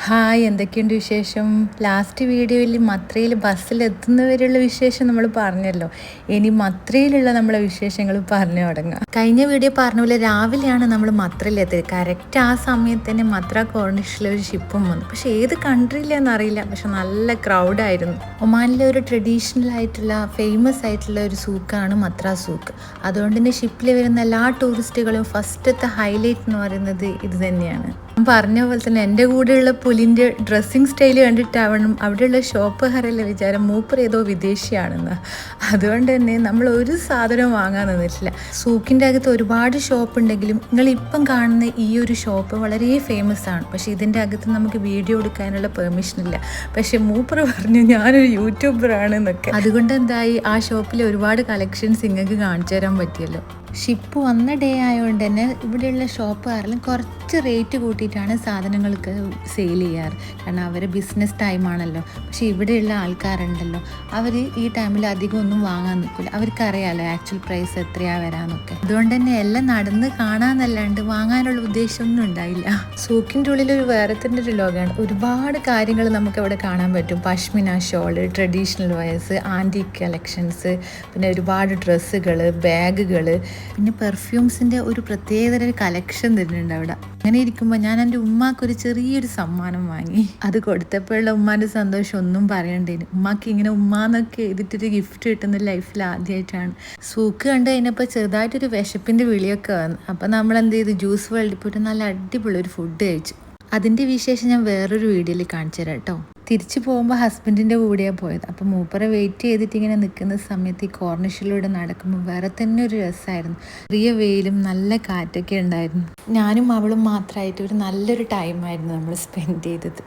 Hi, എന്തൊക്കെയുണ്ട് വിശേഷം? Last വീഡിയോയിൽ മത്രയിൽ ബസ്സിലെത്തുന്നവരെയുള്ള വിശേഷം നമ്മൾ പറഞ്ഞല്ലോ. ഇനി മത്രയിലുള്ള നമ്മളെ വിശേഷങ്ങൾ പറഞ്ഞു തുടങ്ങാം. കഴിഞ്ഞ വീഡിയോ പറഞ്ഞ പോലെ രാവിലെയാണ് നമ്മൾ മത്രയിലെത്തിയത്. കറക്റ്റ് ആ സമയത്ത് തന്നെ മത്ര കോർണിഷിലൊരു ഷിപ്പും വന്നു. പക്ഷേ ഏത് കൺട്രിയിലെന്ന് അറിയില്ല, പക്ഷെ നല്ല ക്രൗഡായിരുന്നു. ഒമാനിലെ ഒരു ട്രഡീഷണൽ ആയിട്ടുള്ള ഫേമസ് ആയിട്ടുള്ള ഒരു സൂക്കാണ് മത്ര സൂക്ക്. അതുകൊണ്ട് തന്നെ ഷിപ്പിൽ വരുന്ന എല്ലാ ടൂറിസ്റ്റുകളും ഫസ്റ്റത്തെ ഹൈലൈറ്റ് എന്ന് പറയുന്നത് ഇത് തന്നെയാണ്. പറഞ്ഞ പോലെ തന്നെ എൻ്റെ കൂടെയുള്ള പുലിൻ്റെ ഡ്രസ്സിങ് സ്റ്റൈൽ കണ്ടിട്ടാവണം അവിടെയുള്ള ഷോപ്പുകാരല്ല വിചാരം മൂപ്പർ ഏതോ വിദേശിയാണെന്ന്. അതുകൊണ്ട് തന്നെ നമ്മൾ ഒരു സാധനവും വാങ്ങാൻ നിന്നിട്ടില്ല. സൂക്കിൻ്റെ അകത്ത് ഒരുപാട് ഷോപ്പ് ഉണ്ടെങ്കിലും നിങ്ങളിപ്പം കാണുന്ന ഈ ഒരു ഷോപ്പ് വളരെ ഫേമസ് ആണ്. പക്ഷേ ഇതിൻ്റെ അകത്ത് നമുക്ക് വീഡിയോ എടുക്കാനുള്ള പെർമിഷൻ ഇല്ല. പക്ഷേ മൂപ്പർ പറഞ്ഞു ഞാനൊരു യൂട്യൂബറാണെന്നൊക്കെ. അതുകൊണ്ട് എന്തായി, ആ ഷോപ്പിൽ ഒരുപാട് കളക്ഷൻസ് നിങ്ങൾക്ക് കാണിച്ചു തരാൻ പറ്റിയല്ലോ. ഷിപ്പ് വന്ന ഡേ ആയതുകൊണ്ട് തന്നെ ഇവിടെയുള്ള ഷോപ്പുകാരെല്ലാം കുറച്ച് റേറ്റ് കൂട്ടിയിട്ടാണ് സാധനങ്ങൾക്ക് സെയിൽ ചെയ്യാറ്. കാരണം അവർ ബിസിനസ് ടൈമാണല്ലോ. പക്ഷേ ഇവിടെയുള്ള ആൾക്കാരുണ്ടല്ലോ, അവർ ഈ ടൈമിൽ അധികം ഒന്നും വാങ്ങാൻ നിൽക്കില്ല. അവർക്കറിയാമല്ലോ ആക്ച്വൽ പ്രൈസ് എത്രയാണ് വരാമെന്നൊക്കെ. അതുകൊണ്ട് തന്നെ എല്ലാം നടന്ന് കാണാമെന്നല്ലാണ്ട് വാങ്ങാനുള്ള ഉദ്ദേശമൊന്നും ഉണ്ടായില്ല. സൂക്കിൻ്റെ ഉള്ളിലൊരു വേറെ തന്നെ ഒരു ലോകമാണ്. ഒരുപാട് കാര്യങ്ങൾ നമുക്ക് അവിടെ കാണാൻ പറ്റും. Pashmina shawl, traditional wears, antique collections, പിന്നെ ഒരുപാട് ഡ്രസ്സുകൾ, ബാഗുകൾ, പിന്നെ പെർഫ്യൂംസിൻ്റെ ഒരു പ്രത്യേകതര കളക്ഷൻ തരുന്നുണ്ട് അവിടെ. അങ്ങനെ ഇരിക്കുമ്പോൾ ഞാൻ എൻ്റെ ഉമ്മാക്കൊരു ചെറിയൊരു സമ്മാനം വാങ്ങി. അത് കൊടുത്തപ്പോഴുള്ള ഉമ്മാൻ്റെ സന്തോഷം ഒന്നും പറയണ്ടേന്. ഉമ്മാക്ക് ഇങ്ങനെ ഉമ്മാന്നൊക്കെ എഴുതിയിട്ടൊരു ഗിഫ്റ്റ് കിട്ടുന്ന ലൈഫിൽ ആദ്യമായിട്ടാണ്. സൂക്ക് കണ്ട് കഴിഞ്ഞപ്പോൾ ചെറുതായിട്ടൊരു വിശപ്പിൻ്റെ വിളിയൊക്കെ വന്നു. അപ്പം നമ്മൾ എന്ത് ചെയ്തു, ജ്യൂസ് വേൾഡിൽ പോയിട്ട് നല്ല അടിപൊളി ഒരു ഫുഡ് കഴിച്ചു. അതിൻ്റെ വിശേഷം ഞാൻ വേറൊരു വീഡിയോയിൽ കാണിച്ചു തരാം കേട്ടോ. തിരിച്ചു പോകുമ്പോൾ ഹസ്ബൻഡിൻ്റെ കൂടെയാണ് പോയത്. അപ്പോൾ മൂപ്പറെ വെയിറ്റ് ചെയ്തിട്ട് ഇങ്ങനെ നിൽക്കുന്ന സമയത്ത് ഈ കോർണിഷിലൂടെ നടക്കുമ്പോൾ വേറെ തന്നെ ഒരു രസമായിരുന്നു. ചെറിയ വെയിലും നല്ല കാറ്റൊക്കെ ഉണ്ടായിരുന്നു. ഞാനും അവളും മാത്രമായിട്ട് ഒരു നല്ലൊരു ടൈമായിരുന്നു നമ്മൾ സ്പെൻഡ് ചെയ്തത്.